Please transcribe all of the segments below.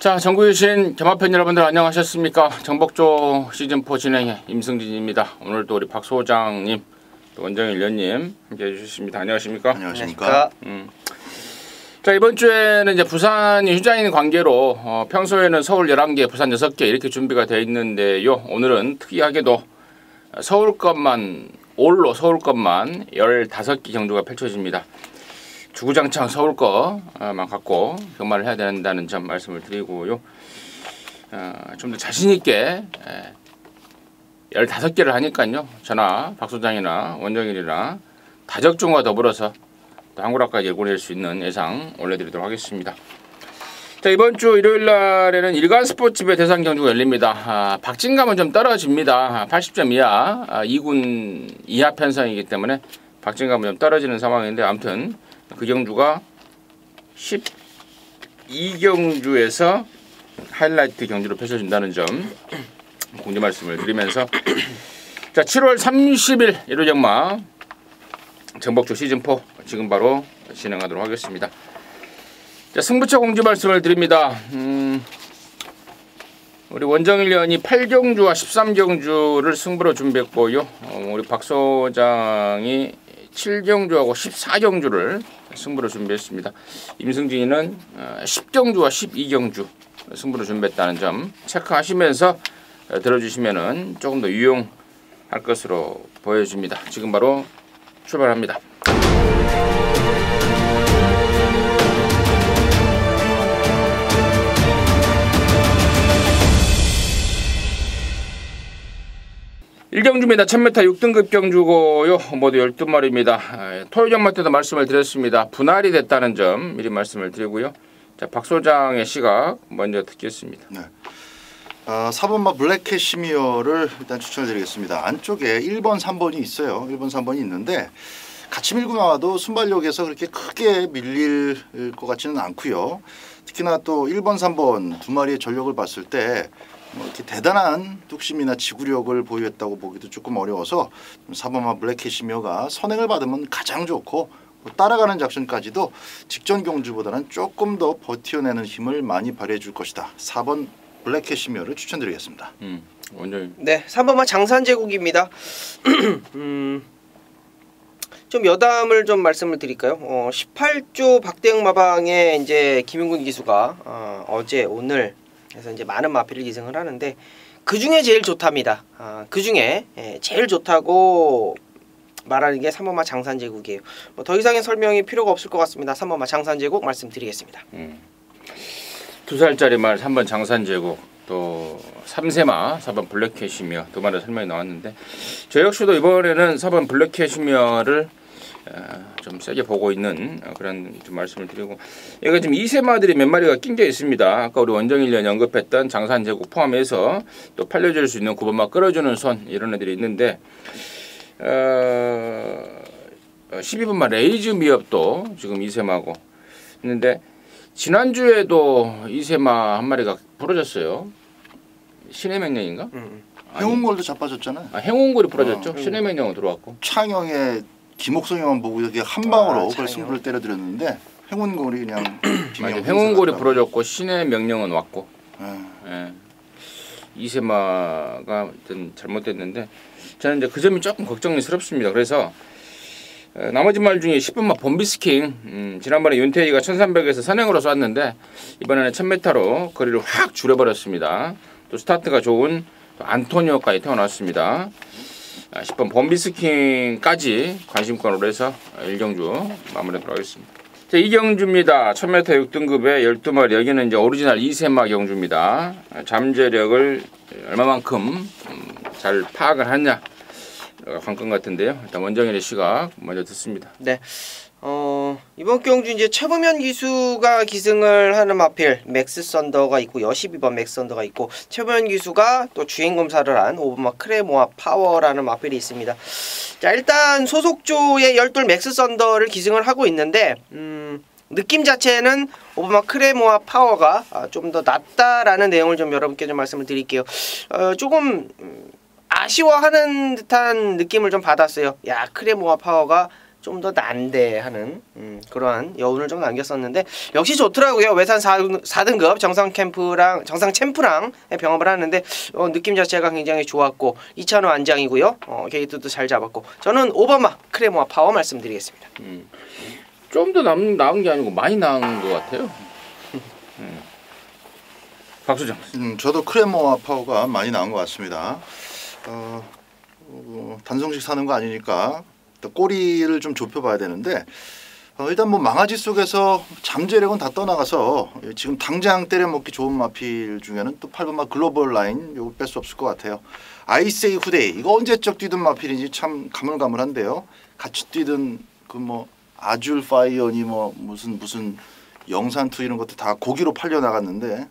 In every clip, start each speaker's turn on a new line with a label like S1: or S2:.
S1: 자, 전국에 계신 경마팬 여러분들 안녕하셨습니까? 정복조 시즌4 진행의 임승진입니다. 오늘도 우리 박 소장님, 또 원정일 위원님 함께 해주셨습니다. 안녕하십니까?
S2: 안녕하십니까?
S1: 자, 이번 주에는 이제 부산이 휴장인 관계로 평소에는 서울 11개, 부산 6개 이렇게 준비가 되어 있는데요. 오늘은 특이하게도 서울 것만, 올로 서울 것만 15개 경주가 펼쳐집니다. 주구장창 서울 거만 갖고 경마를 해야 된다는 점 말씀을 드리고요. 좀 더 자신 있게 15개를 하니까요. 저나 박 소장이나 원정일이나 다적중과 더불어서 또 한구락까지 예고낼 수 있는 예상 올려드리도록 하겠습니다. 자, 이번 주 일요일 날에는 일간 스포츠배 대상 경주가 열립니다. 박진감은 좀 떨어집니다. 80점 이하, 2군 이하 편성이기 때문에 박진감은 좀 떨어지는 상황인데, 아무튼 그 경주가 12경주에서 하이라이트 경주로 펼쳐진다는 점 공지 말씀을 드리면서, 자, 7월 30일 일요일 경마 정복조 시즌4 지금 바로 진행하도록 하겠습니다. 자, 승부처 공지 말씀을 드립니다. 우리 원정일 위원이 8경주와 13경주를 승부로 준비했고요. 우리 박 소장이 7경주하고 14경주를 승부로 준비했습니다. 임승진이는 10경주와 12경주 승부로 준비했다는 점 체크하시면서 들어주시면 조금 더 유용할 것으로 보여집니다. 지금 바로 출발합니다. 일경주입니다. 1000m 6등급 경주고요. 모두 12마리입니다. 토요일 경마 때도 말씀을 드렸습니다. 분할이 됐다는 점 미리 말씀을 드리고요. 자, 박 소장의 시각 먼저 듣겠습니다.
S2: 네. 4번마 블랙캐시미어를 일단 추천을 드리겠습니다. 안쪽에 1번, 3번이 있어요. 1번, 3번이 있는데 같이 밀고 나와도 순발력에서 그렇게 크게 밀릴 것 같지는 않고요. 특히나 또 1번, 3번 두 마리의 전력을 봤을 때 뭐 이렇게 대단한 뚝심이나 지구력을 보유했다고 보기도 조금 어려워서 4번마 블랙캐시미어가 선행을 받으면 가장 좋고, 따라가는 작전까지도 직전 경주보다는 조금 더 버텨내는 힘을 많이 발휘해 줄 것이다. 4번 블랙캐시미어를 추천드리겠습니다.
S1: 원장님.
S3: 네, 3번마 장산제국입니다. 좀 여담을 좀 말씀을 드릴까요? 18조 박대영 마방에 이제 김용근 기수가 어제 오늘 해서 이제 많은 마필을 기승을 하는데, 그 중에 제일 좋답니다. 그 중에 제일 좋다고 말하는 게 3번마 장산제국이에요. 뭐 더 이상의 설명이 필요가 없을 것 같습니다. 3번마 장산제국 말씀드리겠습니다.
S1: 2살짜리 말 3번 장산제국, 또 3세마 4번 블랙캐시미어 두 마리 설명이 나왔는데, 저 역시도 이번에는 4번 블랙캐시미어를 좀 세게 보고 있는 그런 좀 말씀을 드리고, 여기가 지금 2세마들이 몇 마리가 낑겨 있습니다. 아까 우리 원정일 위원이 언급했던 장산제국 포함해서 또 팔려줄 수 있는 9번마 끌어주는 손, 이런 애들이 있는데, 12번마 레이즈 미업도 지금 2세마고 있는데, 지난주에도 2세마 한 마리가 부러졌어요. 신의 명령인가?
S2: 행운골도 자빠졌잖아요.
S1: 행운골이 부러졌죠. 신의 명령은 들어왔고,
S2: 창영의 김옥성이만 보고 여기 한 방으로 그걸 승부를 때려드렸는데 행운골이 그냥
S1: 행운골이 부러졌고 신의 명령은 왔고, 예. 2세마가 잘못됐는데 저는 이제 그 점이 조금 걱정스럽습니다. 그래서 나머지 말 중에 10번마 범비스킹, 지난번에 윤태희가 1300에서 선행으로 쐈는데 이번에는 1000m로 거리를 확 줄여버렸습니다. 또 스타트가 좋은 안토니오까지 태어났습니다. 10번 범비스킹까지 관심권으로 해서 1경주 마무리하도록 하겠습니다. 자, 2경주입니다. 1000m 6등급에 12마리, 여기는 이제 오리지널 2세마 경주입니다. 잠재력을 얼마만큼 잘 파악을 하냐 관건 같은데요. 일단 원정일의 시각 먼저 듣습니다.
S3: 네. 이번 경주 이제 최범현 기수가 기승을 하는 마필 맥스 썬더가 있고, 12번 맥스 썬더가 있고, 최범현 기수가 또 주행 검사를 한 5번마 크레모아 파워라는 마필이 있습니다. 자, 일단 소속조의 12 맥스 썬더를 기승을 하고 있는데, 느낌 자체는 5번마 크레모아 파워가 좀 더 낫다라는 내용을 좀 여러분께 좀 말씀을 드릴게요. 조금 아쉬워하는 듯한 느낌을 좀 받았어요. 야, 크레모아 파워가 좀 더 난데하는 그러한 여운을 좀 남겼었는데 역시 좋더라고요. 외산 4등급 정상 챔프랑 병합을 하는데 느낌 자체가 굉장히 좋았고 2차는 완장이고요. 게이트도 잘 잡았고 저는 5번마 크레모아 파워 말씀드리겠습니다.
S1: 좀 더 나은 게 아니고 많이 나은 것 같아요. 박수장.
S2: 저도 크레모아 파워가 많이 나은 것 같습니다. 단성식 사는 거 아니니까 꼬리를 좀 좁혀봐야 되는데 일단 뭐 망아지 속에서 잠재력은 다 떠나가서 지금 당장 때려먹기 좋은 마필 중에는 또 8번마 글로벌 라인 요거 뺄 수 없을 것 같아요. 아이세이 후데이 이거 언제적 뛰던 마필인지 참 가물가물한데요. 같이 뛰던 그 뭐 아줄 파이어니 뭐 무슨 영산투 이런 것도 다 고기로 팔려 나갔는데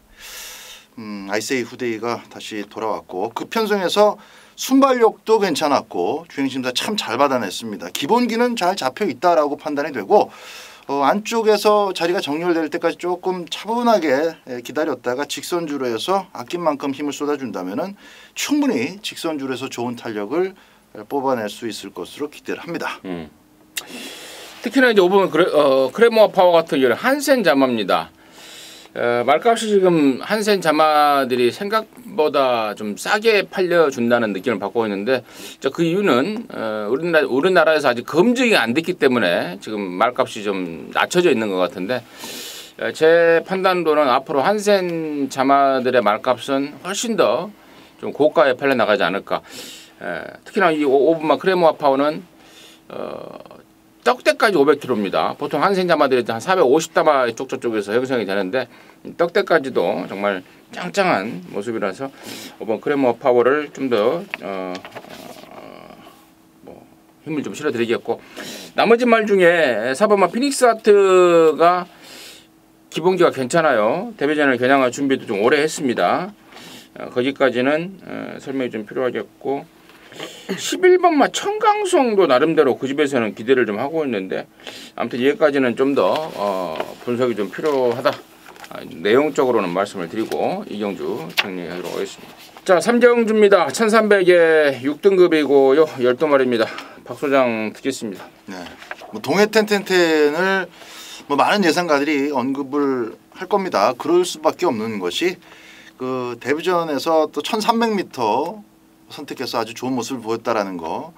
S2: 아이세이 후데이가 다시 돌아왔고 그 편성에서 순발력도 괜찮았고 주행심사 참 잘 받아냈습니다. 기본기는 잘 잡혀 있다라고 판단이 되고 안쪽에서 자리가 정렬될 때까지 조금 차분하게 기다렸다가 직선주로에서 아낀 만큼 힘을 쏟아준다면은 충분히 직선주로에서 좋은 탄력을 뽑아낼 수 있을 것으로 기대를 합니다.
S1: 특히나 이제 5번 크레모아 파워 같은 경우는 한센 자마입니다. 말값이 지금 한센 자마들이 생각보다 좀 싸게 팔려준다는 느낌을 받고 있는데 그 이유는 우리나라에서 아직 검증이 안 됐기 때문에 지금 말값이 좀 낮춰져 있는 것 같은데 제 판단으로는 앞으로 한센 자마들의 말값은 훨씬 더 좀 고가에 팔려 나가지 않을까. 특히나 이 5번마 크레모아 파워는 떡대까지 500km입니다. 보통 한센 자마들이 한 450다마 쪽저쪽에서 형성이 되는데 떡대까지도 정말 짱짱한 모습이라서 5번 크레모아 파워를 좀 더 힘을 좀 실어드리겠고 나머지 말 중에 4번마 피닉스 하트가 기본기가 괜찮아요. 데뷔전을 겨냥할 준비도 좀 오래 했습니다. 거기까지는 설명이 좀 필요하겠고 11번마 청강송도 나름대로 그 집에서는 기대를 좀 하고 있는데 아무튼 여기까지는 좀 더 분석이 좀 필요하다. 내용적으로는 말씀을 드리고 이경주 정리하도록 하겠습니다. 자 3경주입니다. 1300에 6등급이고요. 12마리입니다. 박 소장 듣겠습니다.
S2: 네. 뭐 동해 텐텐텐을 뭐 많은 예상가들이 언급을 할 겁니다. 그럴 수밖에 없는 것이 그 데뷔전에서 또 1300m 선택해서 아주 좋은 모습을 보였다라는 거.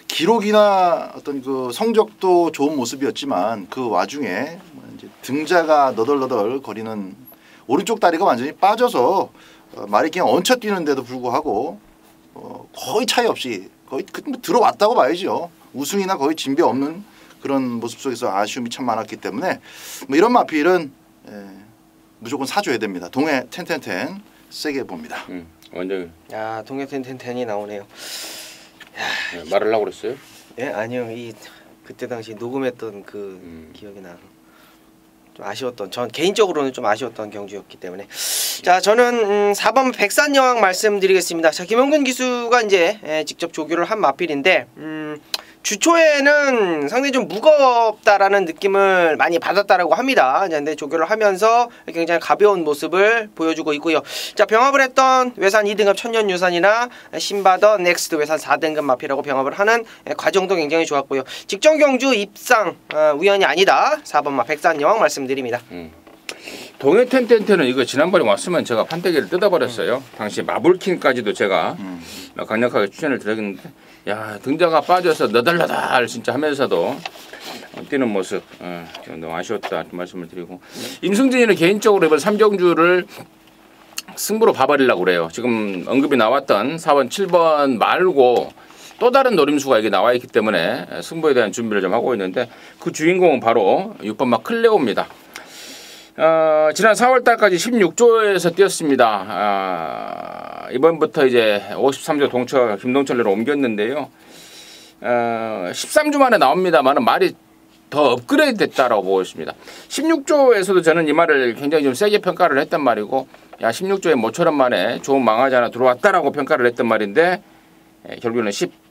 S2: 기록이나 어떤 그 성적도 좋은 모습이었지만 그 와중에 이제 등자가 너덜너덜 거리는 오른쪽 다리가 완전히 빠져서 말이 그냥 얹혀 뛰는데도 불구하고 거의 차이 없이 거의 들어왔다고 봐야죠. 우승이나 거의 진배 없는 그런 모습 속에서 아쉬움이 참 많았기 때문에 뭐 이런 마필은 무조건 사줘야 됩니다. 동해 텐텐텐 세게 봅니다.
S1: 완전.
S3: 야 동해 텐텐텐이 나오네요.
S1: 네, 말을 하고 그랬어요?
S3: 예 아니요 그때 당시 녹음했던 그 기억이 나. 좀 아쉬웠던 전 개인적으로는 좀 아쉬웠던 경주였기 때문에 자 저는 4번 백산여왕 말씀드리겠습니다. 자 김영근 기수가 이제 직접 조교를 한 마필인데 주초에는 상당히 좀 무겁다라는 느낌을 많이 받았다라고 합니다. 근데 조교를 하면서 굉장히 가벼운 모습을 보여주고 있고요. 자 병합을 했던 외산 2등급 천년유산이나 신바더 넥스트 외산 4등급 마필하고 병합을 하는 과정도 굉장히 좋았고요. 직전 경주 입상 우연이 아니다. 4번마 백산여왕 말씀드립니다.
S1: 동해 텐텐텐은 이거 지난번에 왔으면 제가 판때기를 뜯어버렸어요. 당시 마블킹까지도 제가 강력하게 추천을 드렸는데 야 등자가 빠져서 너덜너덜 진짜 하면서도 뛰는 모습 너무 아쉬웠다 말씀을 드리고 임승진이는 개인적으로 이번 3경주를 승부로 봐버리려고 그래요. 지금 언급이 나왔던 4번 7번 말고 또 다른 노림수가 여기 나와 있기 때문에 승부에 대한 준비를 좀 하고 있는데 그 주인공은 바로 6번마 클레오입니다. 지난 4월달까지 16조에서 뛰었습니다. 이번부터 이제 53조 동처 김동철로 옮겼는데요. 13주 만에 나옵니다만 말이 더 업그레이드 됐다라고 보고 있습니다. 16조에서도 저는 이 말을 굉장히 좀 세게 평가를 했단 말이고 야 16조에 모처럼 만에 좋은 망하지 하나 들어왔다라고 평가를 했단 말인데 결국에는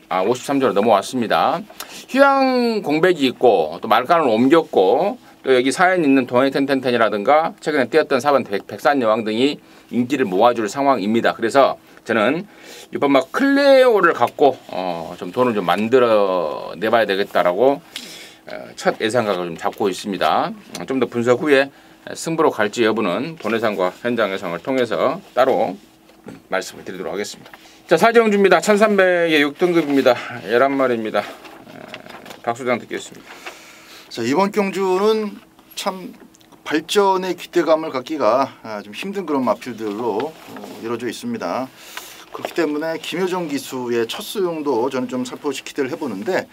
S1: 53조로 넘어왔습니다. 휴양 공백이 있고 또 말간을 옮겼고 또 여기 사연 있는 동해 텐텐텐이라든가 최근에 뛰었던 4번 백산여왕 등이 인기를 모아줄 상황입니다. 그래서 저는 이번 막 클레오를 갖고 좀 돈을 좀 만들어 내봐야 되겠다라고 첫 예상각을 좀 잡고 있습니다. 좀 더 분석 후에 승부로 갈지 여부는 본예상과 현장 예상을 통해서 따로 말씀을 드리도록 하겠습니다. 자, 사정주입니다. 1300의 6등급입니다. 11마리입니다. 박수장 듣겠습니다.
S2: 자, 이번 경주는 참 발전의 기대감을 갖기가 좀 힘든 그런 마필들로 이루어져 있습니다. 그렇기 때문에 김효정 기수의 첫 수용도 저는 좀 살포시 기대를 해보는데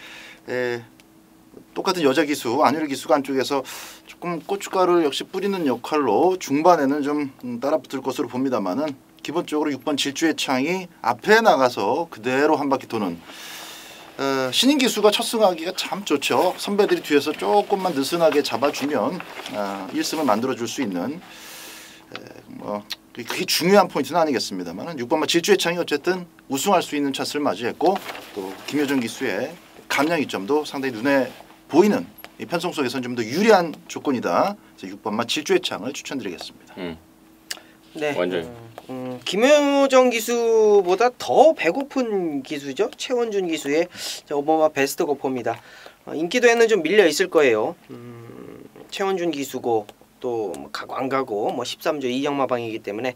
S2: 똑같은 여자 기수 안율 기수가 안쪽에서 조금 고춧가루를 역시 뿌리는 역할로 중반에는 좀 따라붙을 것으로 봅니다만은 기본적으로 6번 질주의 창이 앞에 나가서 그대로 한 바퀴 도는 신인 기수가 첫 승하기가 참 좋죠. 선배들이 뒤에서 조금만 느슨하게 잡아주면 1승을 만들어줄 수 있는 그게 중요한 포인트는 아니겠습니다만 6번마 질주의 창이 어쨌든 우승할 수 있는 차스를 맞이했고 또 김효정 기수의 감량 이점도 상당히 눈에 보이는 이 편성 속에서는 좀 더 유리한 조건이다. 그래서 6번마 질주의 창을 추천드리겠습니다.
S3: 네.
S1: 완전히.
S3: 김효정 기수보다 더 배고픈 기수죠. 최원준 기수의 오버마 베스트 거포입니다. 인기도에는 좀 밀려 있을 거예요. 최원준 기수고 또 가고 안 가고 13조 이정마방이기 때문에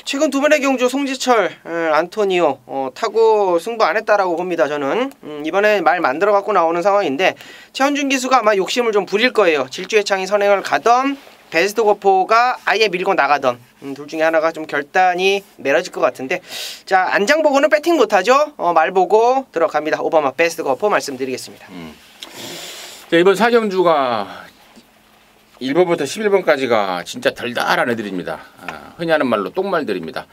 S3: 최근 두 번의 경주 송지철, 안토니오 타고 승부 안 했다라고 봅니다. 저는 이번에 말 만들어 갖고 나오는 상황인데 최원준 기수가 아마 욕심을 좀 부릴 거예요. 질주의 창이 선행을 가던 베스트 거포가 아예 밀고 나가던 둘 중에 하나가 좀 결단이 내려질 것 같은데 자 안장 보고는 배팅 못하죠. 말 보고 들어갑니다. 오바마 베스트 거포 말씀드리겠습니다.
S1: 자, 이번 사경주가 1번부터 11번까지가 진짜 달달한 애들입니다. 흔히 하는 말로 똥말들입니다.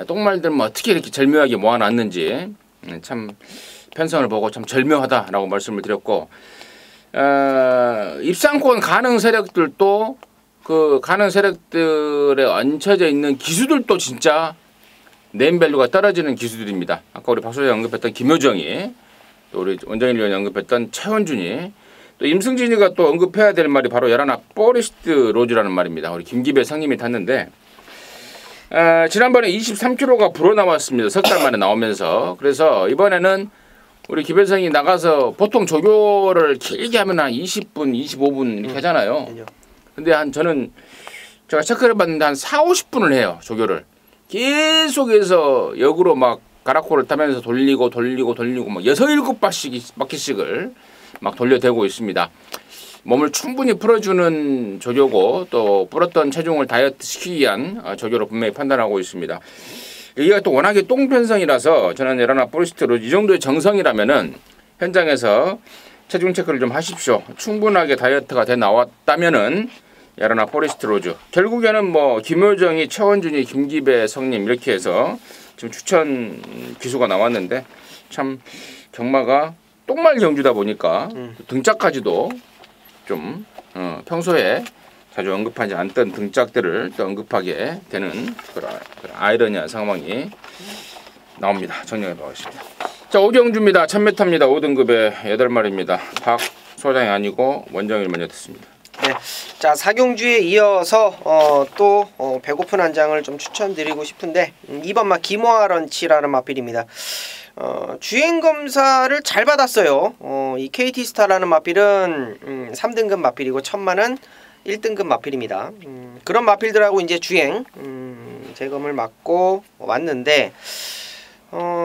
S1: 똥말들 뭐 어떻게 이렇게 절묘하게 모아놨는지 참 편성을 보고 참 절묘하다라고 말씀을 드렸고 입상권 가능 세력들도 그 가능 세력들에 얹혀져 있는 기수들도 진짜 네임밸류가 떨어지는 기수들입니다. 아까 우리 박 소장이 언급했던 김효정이 또 우리 원장일 위원이 언급했던 최원준이 또 임승진이가 또 언급해야 될 말이 바로 11화 포레스트 로즈라는 말입니다. 우리 김기배 상님이 탔는데 지난번에 23kg가 불어나왔습니다. 석 달 만에 나오면서. 그래서 이번에는 우리 기배상이 나가서 보통 조교를 길게 하면 한 20분, 25분 이렇게 하잖아요. 근데 저는 제가 체크를 봤는데 한 4, 50분을 해요. 조교를. 계속해서 역으로 막 가라코를 타면서 돌리고 막 6, 7바퀴씩을 막 돌려대고 있습니다. 몸을 충분히 풀어주는 조교고 또 불었던 체중을 다이어트 시키기 위한 조교로 분명히 판단하고 있습니다. 여기가 또 워낙에 똥편성이라서 저는 11화 포레스트로 이 정도의 정성이라면은 현장에서 체중 체크를 좀 하십시오. 충분하게 다이어트가 돼 나왔다면은 11화 포레스트 로즈. 결국에는 뭐 김효정이, 최원준이, 김기배, 성님 이렇게 해서 지금 추천 기수가 나왔는데 참 경마가 똥말 경주다 보니까 등짝까지도 좀 평소에 자주 언급하지 않던 등짝들을 또 언급하게 되는 그런 아이러니한 상황이 나옵니다. 정리해 보겠습니다. 자, 오경주입니다. 1000m입니다. 5등급의 8마리입니다. 박 소장이 아니고 원정일 먼저 듣습니다.
S3: 네, 자 사경주에 이어서 또 배고픈 한 장을 좀 추천드리고 싶은데 2번마 기모아 런치라는 마필입니다. 주행 검사를 잘 받았어요. 이 KT 스타라는 마필은 3등급 마필이고 1000만은 1등급 마필입니다. 그런 마필들하고 이제 주행 재검을 맡고 왔는데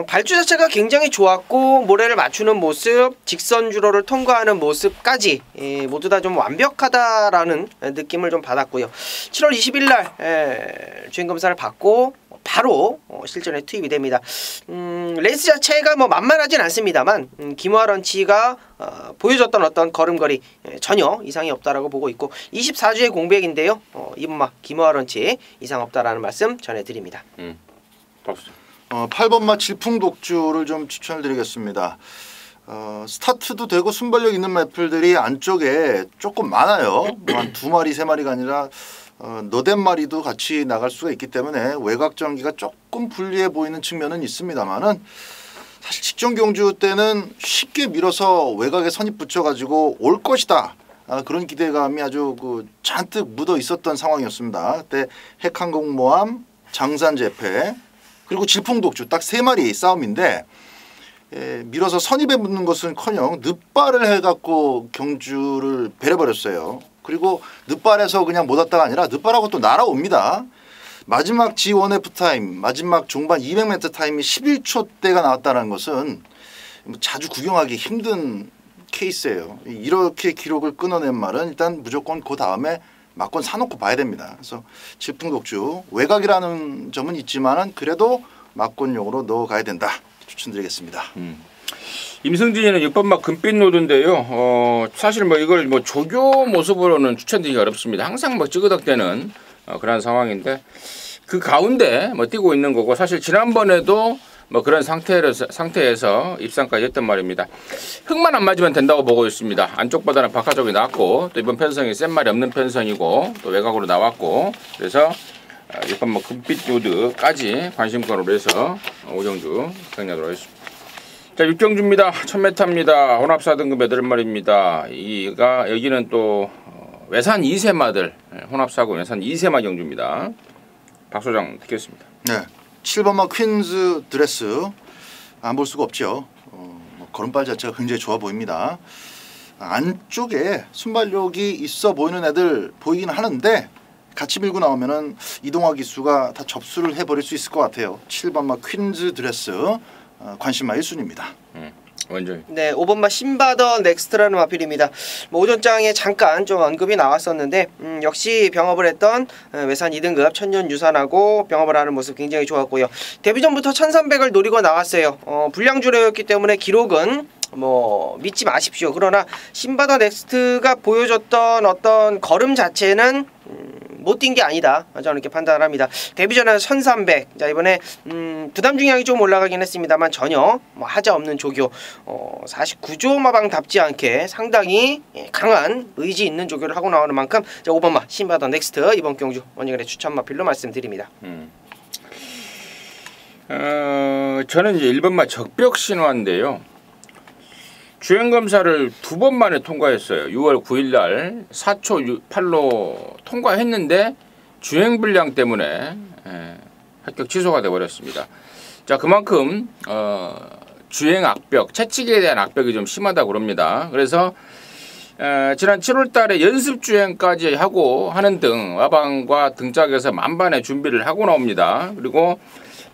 S3: 발주 자체가 굉장히 좋았고 모래를 맞추는 모습, 직선 주로를 통과하는 모습까지 모두 다 좀 완벽하다라는 느낌을 좀 받았고요. 7월 20일 날 주행 검사를 받고 바로 실전에 투입이 됩니다. 레이스 자체가 뭐 만만하진 않습니다만 기모아 런치가 보여줬던 어떤 걸음걸이 전혀 이상이 없다라고 보고 있고 24주의 공백인데요. 이번마 기모아 런치 이상 없다라는 말씀 전해드립니다.
S1: 박수.
S2: 8번마 질풍독주를 좀 추천을 드리겠습니다. 스타트도 되고 순발력 있는 마필들이 안쪽에 조금 많아요. 한 2마리, 3마리가 아니라 너댓 마리도 같이 나갈 수가 있기 때문에 외곽 전기가 조금 불리해 보이는 측면은 있습니다만은 사실 직전 경주 때는 쉽게 밀어서 외곽에 선입 붙여가지고 올 것이다. 그런 기대감이 아주 잔뜩 묻어 있었던 상황이었습니다. 그때 핵항공모함, 장산재패 그리고 질풍독주 딱 3마리 싸움인데 밀어서 선입에 붙는 것은커녕 늦발을 해갖고 경주를 배려버렸어요. 그리고 늦발에서 그냥 못 왔다가 아니라 늦발하고 또 날아옵니다. 마지막 G1F 타임, 마지막 종반 200m 타임이 11초대가 나왔다는 것은 자주 구경하기 힘든 케이스예요. 이렇게 기록을 끊어낸 말은 일단 무조건 그 다음에 막권 사놓고 봐야 됩니다. 그래서 질풍독주 외곽이라는 점은 있지만은 그래도 막권용으로 넣어가야 된다. 추천드리겠습니다.
S1: 임승진이는 6번막 금빛 노드인데요. 사실 뭐 이걸 뭐 조교 모습으로는 추천드리기 어렵습니다. 항상 뭐 찌그덕대는 그런 상황인데 그 가운데 뭐 뛰고 있는 거고 사실 지난번에도 뭐 그런 상태에서 입상까지 했단 말입니다. 흙만 안 맞으면 된다고 보고 있습니다. 안쪽보다는 바깥쪽이 낫고 또 이번 편성이 센 말이 없는 편성이고 또 외곽으로 나왔고 그래서 6번막 금빛 노드까지 관심권으로 해서 오정주 정리하도록 하겠습니다. 자 6경주입니다. 1000m입니다. 혼합 4등급 8마리입니다. 여기는 또 외산 2세마들 혼합 사고 외산 2세마 경주입니다. 박 소장 듣겠습니다.
S2: 네, 7번마 퀸즈 드레스 안 볼 수가 없죠. 걸음발 자체가 굉장히 좋아 보입니다. 안쪽에 순발력이 있어 보이는 애들 보이긴 하는데 같이 밀고 나오면은 이동화 기수가 다 접수를 해버릴 수 있을 것 같아요. 7번마 퀸즈 드레스 관심마 1순위입니다.
S1: 원정이.
S3: 네, 5번마 신바더 넥스트라는 마필입니다. 뭐 오전장에 잠깐 좀 언급이 나왔었는데 역시 병업을 했던 외산 2등급 천년 유산하고 병업을 하는 모습 굉장히 좋았고요. 데뷔전부터 1300을 노리고 나왔어요. 불량주례였기 때문에 기록은 뭐 믿지 마십시오. 그러나 신바더 넥스트가 보여줬던 어떤 걸음 자체는 못 뛴 게 아니다. 저는 이렇게 판단을 합니다. 데뷔전에서 1300. 자 이번에 부담 중량이 좀 올라가긴 했습니다만 전혀 뭐 하자 없는 조교 49조 마방답지 않게 상당히 강한 의지 있는 조교를 하고 나오는 만큼 자 5번마 신바더 넥스트 이번 경주 원정의 추천 마필로 말씀드립니다.
S1: 저는 이제 1번마 적벽 신화인데요. 주행검사를 2번 만에 통과했어요. 6월 9일날 4초 8로 통과했는데 주행불량 때문에 합격 취소가 되어버렸습니다. 자 그만큼 주행 악벽, 채찍에 대한 악벽이 좀 심하다고 그럽니다. 그래서 지난 7월달에 연습주행까지 하고 하는 등 와방과 등짝에서 만반의 준비를 하고 나옵니다. 그리고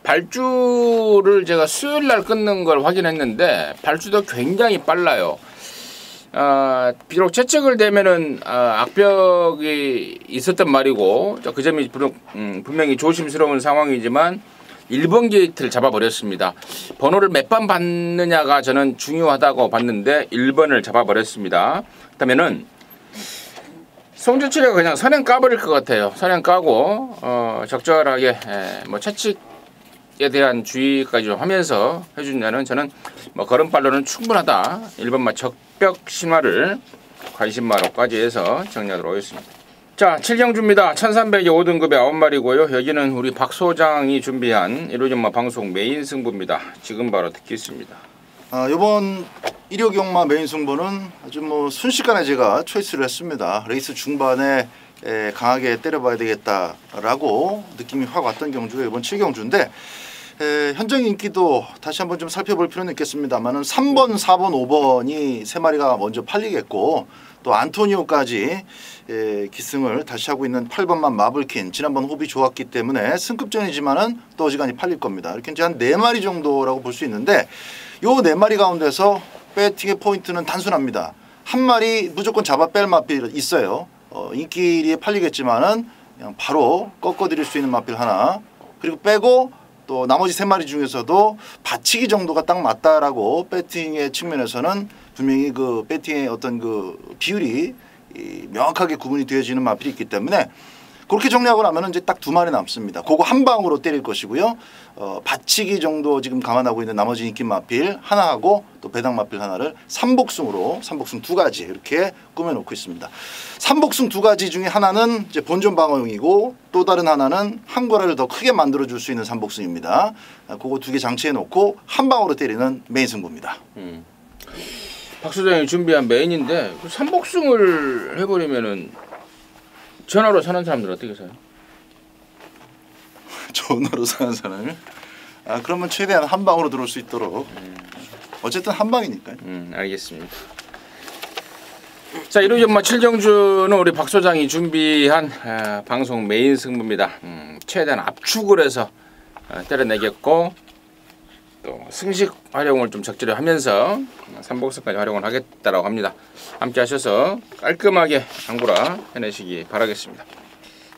S1: 발주를 제가 수요일날 끊는 걸 확인했는데 발주도 굉장히 빨라요. 비록 채찍을 대면은 악벽이 있었단 말이고 그 점이 분명히 조심스러운 상황이지만 1번 게이트를 잡아버렸습니다. 번호를 몇 번 받느냐가 저는 중요하다고 봤는데 1번을 잡아버렸습니다. 그렇다면은 송주치가 그냥 선행 까버릴 것 같아요. 선행 까고 적절하게 뭐 채찍에 대한 주의까지 좀 하면서 해주냐는 저는 뭐 걸음발로는 충분하다. 1번마 적벽 신화를 관심마로까지 해서 정리하도록 하겠습니다. 자 7경주입니다. 1300이 5등급의 9마리고요. 여기는 우리 박 소장이 준비한 일요전마 방송 메인 승부입니다. 지금 바로 듣겠습니다.
S2: 이번 일요경마 메인 승부는 아주 뭐 순식간에 제가 초이스를 했습니다. 레이스 중반에 강하게 때려봐야 되겠다라고 느낌이 확 왔던 경주가 이번 7경주인데 현장 인기도 다시 한번 좀 살펴볼 필요는 있겠습니다만은 3번, 4번, 5번이 세 마리가 먼저 팔리겠고 또 안토니오까지 기승을 다시 하고 있는 8번만 마블킨 지난번 호흡이 좋았기 때문에 승급전이지만은 또 어지간히 팔릴 겁니다. 이렇게 이제 한 4마리 정도라고 볼 수 있는데 요 4마리 가운데서 배팅의 포인트는 단순합니다. 한 마리 무조건 잡아 뺄 마필 있어요. 인기리에 팔리겠지만은 그냥 바로 꺾어드릴 수 있는 마필 하나 그리고 빼고 또 나머지 3마리 중에서도 받치기 정도가 딱 맞다라고 배팅의 측면에서는 분명히 그 배팅의 어떤 그 비율이 명확하게 구분이 되어지는 마필이 있기 때문에 그렇게 정리하고 나면 이제 딱 2마리 남습니다. 그거 한 방으로 때릴 것이고요. 받치기 정도 지금 감안하고 있는 나머지 인기 마필 하나하고 또 배당 마필 하나를 삼복승으로 삼복승 2가지 이렇게 꾸며놓고 있습니다. 삼복승 2가지 중에 하나는 이제 본전 방어용이고 또 다른 하나는 한 거라를 더 크게 만들어줄 수 있는 삼복승입니다. 그거 2개 장치해 놓고 한 방으로 때리는 메인 승부입니다.
S1: 박 소장이 준비한 메인인데 삼복승을 해버리면은 전화로 사는 사람들은 어떻게 사요?
S2: 전화로 사는 사람을? 그러면 최대한 한 방으로 들어올 수 있도록 어쨌든 한 방이니까요.
S1: 알겠습니다. 자, 1호 전마 7경주는 우리 박 소장이 준비한 방송 메인 승부입니다. 최대한 압축을 해서 때려내겠고 또 승식 활용을 좀 적절히 하면서 삼복선까지 활용을 하겠다라고 합니다. 함께 하셔서 깔끔하게 당구라 해내시기 바라겠습니다.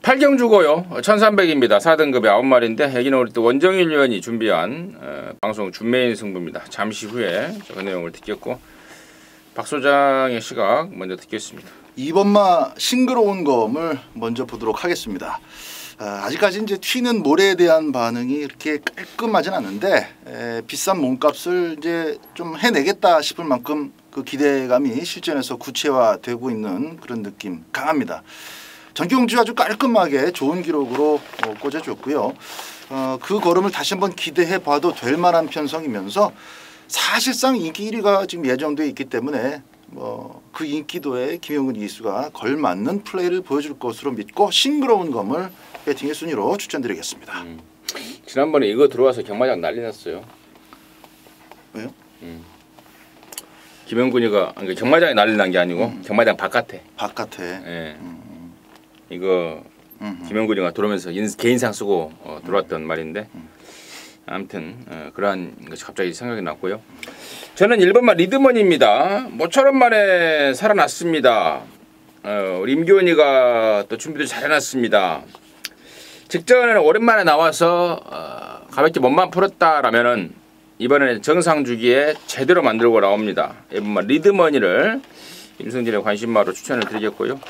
S1: 8경주고요. 1300입니다. 4등급의 9마리인데 여기는 우리 또 원정일 위원이 준비한 방송 준메인 승부입니다. 잠시 후에 그 내용을 듣겠고 박 소장의 시각 먼저 듣겠습니다.
S2: 2번마 싱그러운 검을 먼저 보도록 하겠습니다. 아직까지 이제 튀는 모래에 대한 반응이 이렇게 깔끔하진 않은데 비싼 몸값을 이제 좀 해내겠다 싶을 만큼 그 기대감이 실전에서 구체화되고 있는 그런 느낌 강합니다. 전경주 아주 깔끔하게 좋은 기록으로 꽂아줬고요. 그 걸음을 다시 한번 기대해 봐도 될 만한 편성이면서 사실상 인기 1위가 지금 예정되어 있기 때문에 그 인기도에 김영근 이수가 걸맞는 플레이를 보여줄 것으로 믿고 싱그러운 검을 배팅의 순위로 추천드리겠습니다.
S1: 지난번에 이거 들어와서 경마장 난리 났어요.
S2: 왜요?
S1: 김영근이가 그러니까 경마장에 난리 난 게 아니고 경마장 바깥에.
S2: 바깥에.
S1: 예. 이거 김영근이가 들어오면서 개인상 쓰고 들어왔던 말인데 아무튼 그러한 것이 갑자기 생각이 났고요. 저는 1번마 리드머니입니다. 모처럼 만에 살아났습니다. 우리 임교원이가 또 준비를 잘 해놨습니다. 직전에는 오랜만에 나와서 가볍게 몸만 풀었다라면은 이번에는 정상 주기에 제대로 만들고 나옵니다. 1번마 리드머니를 임승진의 관심마로 추천을 드리겠고요.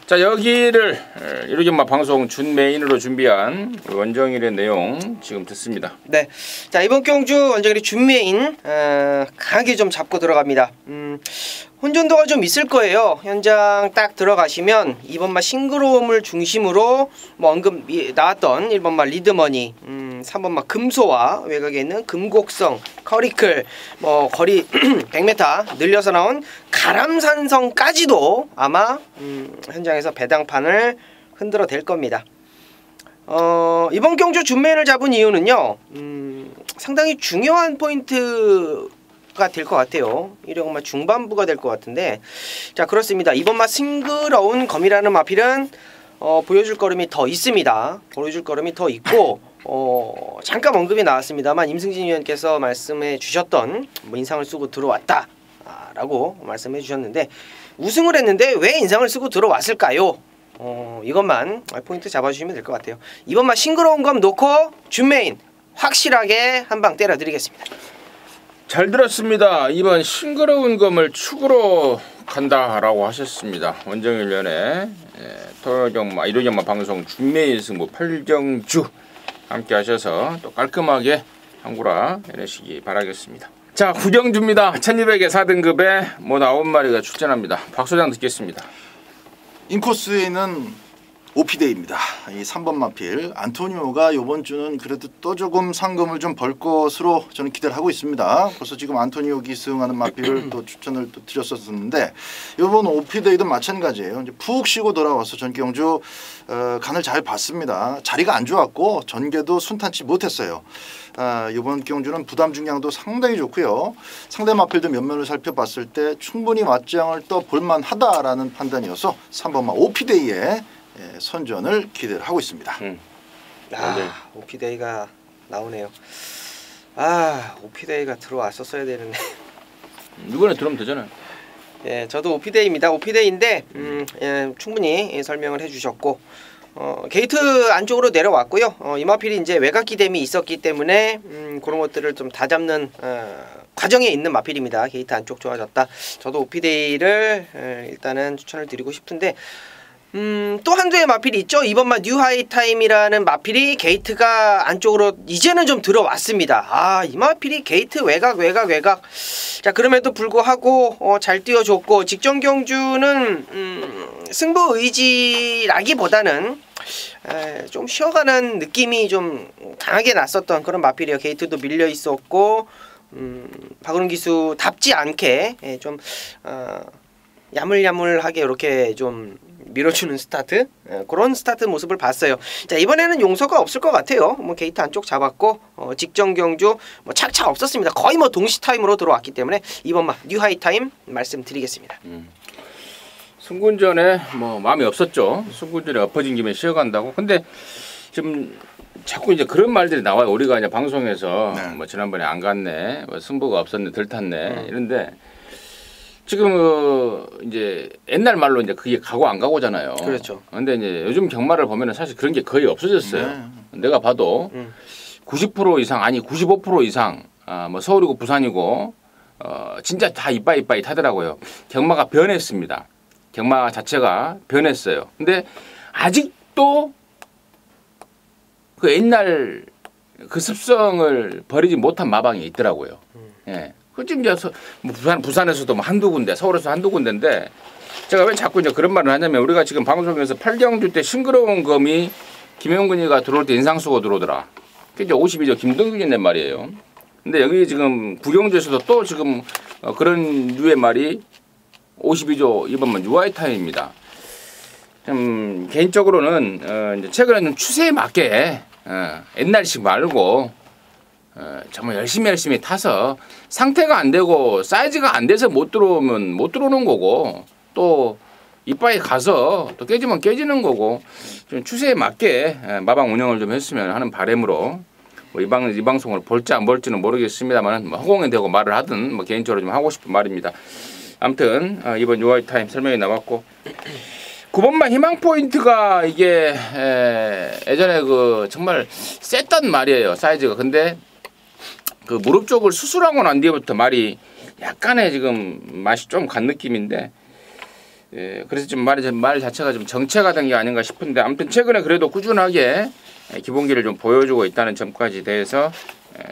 S1: 자, 여기를 이렇게만 방송 준 메인으로 준비한 원정일의 내용 지금 듣습니다.
S3: 네, 자 이번 경주 원정일의 준 메인 강하게 좀 잡고 들어갑니다. 혼전도가 좀 있을 거예요. 현장 딱 들어가시면 2번마 싱그러움을 중심으로 뭐 언급 나왔던 1번마 리드머니, 3번마 금소와 외곽에 있는 금곡성, 커리클, 뭐 거리 100m 늘려서 나온 가람산성까지도 아마 현장에서 배당판을 흔들어 댈 겁니다. 이번 경주 준메인을 잡은 이유는요, 상당히 중요한 포인트가 될 것 같아요. 이러면 중반부가 될 것 같은데, 자 그렇습니다. 이번마 싱그러운 검이라는 마필은 보여줄 걸음이 더 있습니다. 보여줄 걸음이 더 있고 잠깐 언급이 나왔습니다만 임승진 위원께서 말씀해 주셨던 뭐 인상을 쓰고 들어왔다 라고 말씀해 주셨는데 우승을 했는데 왜 인상을 쓰고 들어왔을까요? 이것만 포인트 잡아주시면 될 것 같아요. 이번만 싱그러운 검 놓고 준메인 확실하게 한 방 때려드리겠습니다.
S1: 잘 들었습니다. 이번 싱그러운 검을 축으로 간다라고 하셨습니다. 원정일 위원회 토요경마 1호경마 방송 준메인 승부 8경주 함께 하셔서 또 깔끔하게 한구라 해내시기 바라겠습니다. 자, 9경주입니다. 1200의 4등급에 뭐 9마리가 출전합니다. 박 소장 듣겠습니다.
S2: 인코스에 있는 오피데이입니다. 이 3번 마필 안토니오가 이번 주는 그래도 또 조금 상금을 좀 벌 것으로 저는 기대를 하고 있습니다. 벌써 지금 안토니오 기승하는 마필을 또 추천을 또 드렸었는데 이번 오피데이도 마찬가지예요. 이제 푹 쉬고 돌아와서 전경주 간을 잘 봤습니다. 자리가 안 좋았고 전개도 순탄치 못했어요. 이번 경주는 부담 중량도 상당히 좋고요. 상대 마필도 면면을 살펴봤을 때 충분히 맞짱을 떠 볼만하다라는 판단이어서 3번마 오피데이에 선전을 기대를 하고 있습니다.
S3: 오피데이가 나오네요. 오피데이가 들어왔었어야 되는데
S1: 이번에 들어오면 되잖아요.
S3: 예, 저도 오피데이입니다. 오피데이인데 충분히 설명을 해주셨고 게이트 안쪽으로 내려왔고요. 이마필이 이제 외곽 기댐이 있었기 때문에 그런 것들을 좀 다잡는 과정에 있는 마필입니다. 게이트 안쪽 좋아졌다. 저도 오피데이를 일단은 추천을 드리고 싶은데 또 한두의 마필이 있죠. 이번만 뉴하이 타임이라는 마필이 게이트가 안쪽으로 이제는 좀 들어왔습니다. 이 마필이 게이트 외곽 자 그럼에도 불구하고 잘 뛰어줬고 직전 경주는 승부 의지라기보다는 좀 쉬어가는 느낌이 좀 강하게 났었던 그런 마필이에요. 게이트도 밀려 있었고 박은훈 기수답지 않게 좀 야물야물하게 이렇게 좀 밀어주는 스타트 그런 스타트 모습을 봤어요. 자 이번에는 용서가 없을 것 같아요. 뭐 게이트 안쪽 잡았고 직전 경주 뭐 착착 없었습니다. 거의 뭐 동시 타임으로 들어왔기 때문에 이번 뉴하이 타임 말씀드리겠습니다.
S1: 승군전에 뭐 마음이 없었죠. 승군전에 엎어진 김에 쉬어간다고. 근데 지금 자꾸 이제 그런 말들이 나와요. 우리가 이제 방송에서
S2: 네.
S1: 뭐 지난번에 안 갔네, 뭐 승부가 없었네, 덜 탔네 이런데 지금 이제 옛날 말로 이제 그게 가고 안 가고잖아요.
S3: 그렇죠.
S1: 근데 이제 요즘 경마를 보면은 사실 그런 게 거의 없어졌어요.
S2: 네.
S1: 내가 봐도 90% 이상 아니 95% 이상 뭐 서울이고 부산이고 진짜 다 이빠이 타더라고요. 경마가 변했습니다. 경마 자체가 변했어요. 근데 아직도 그 옛날 그 습성을 버리지 못한 마방이 있더라고요. 예. 그 지금 이제 뭐 부산에서도 뭐 한두 군데, 서울에서 한두 군데인데 제가 왜 자꾸 이제 그런 말을 하냐면 우리가 지금 방송에서 8경주 때 싱그러운 검이 김영근이가 들어올 때 인상 쓰고 들어오더라. 그게 이제 52조 김동균이란 말이에요. 근데 여기 지금 9경주에서도 또 지금 그런 류의 말이 52조 이번만 유아이 타임입니다. 좀 개인적으로는 이제 최근에 좀 추세에 맞게 옛날식 말고 정말 열심히 타서 상태가 안 되고 사이즈가 안 돼서 못 들어오면 못 들어오는 거고 또 이빠이 가서 또 깨지면 깨지는 거고 좀 추세에 맞게 마방 운영을 좀 했으면 하는 바람으로 뭐 이 방송을 볼지 안 볼지는 모르겠습니다만 뭐 허공에 대고 말을 하든 뭐 개인적으로 좀 하고 싶은 말입니다. 아무튼 이번 유아이 타임 설명이 나왔고 9번만 희망 포인트가 이게 예전에 그 정말 셌단 말이에요 사이즈가. 근데 그 무릎 쪽을 수술하고 난 뒤부터 말이 약간의 지금 맛이 좀 간 느낌인데 그래서 좀 말 자체가 좀 정체가 된 게 아닌가 싶은데 아무튼 최근에 그래도 꾸준하게 기본기를 좀 보여주고 있다는 점까지 대해서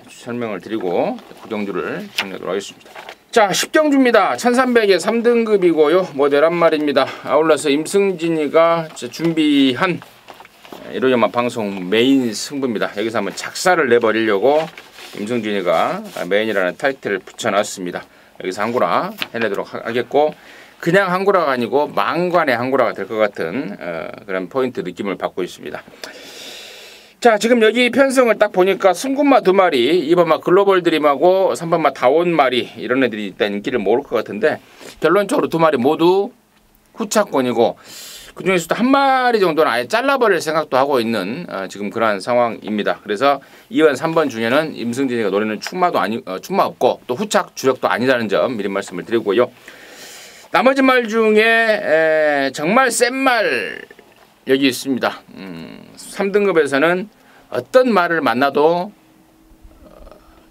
S1: 설명을 드리고 구경주를 정리하도록 하겠습니다. 자 10경주입니다. 1300에 3등급이고요. 모델 한 마리입니다. 아울러서 임승진이가 준비한 이로저마 방송 메인 승부입니다. 여기서 한번 작사를 내버리려고 임승진이가 메인이라는 타이틀을 붙여놨습니다. 여기서 한구라 해내도록 하겠고 그냥 한구라가 아니고 망관의 한구라가 될 것 같은 그런 포인트 느낌을 받고 있습니다. 자 지금 여기 편성을 딱 보니까 승군마 2마리 2번마 글로벌 드림하고 3번마 다온마리 이런 애들이 일단 인기를 모을 것 같은데 결론적으로 2마리 모두 후차권이고 그중에서도 한 마리 정도는 아예 잘라버릴 생각도 하고 있는 지금 그러한 상황입니다. 그래서 2번 3번 중에는 임승진이가 노리는 충마 없고 또 후착 주력도 아니라는 점 미리 말씀을 드리고요. 나머지 말 중에 정말 센 말 여기 있습니다. 3등급에서는 어떤 말을 만나도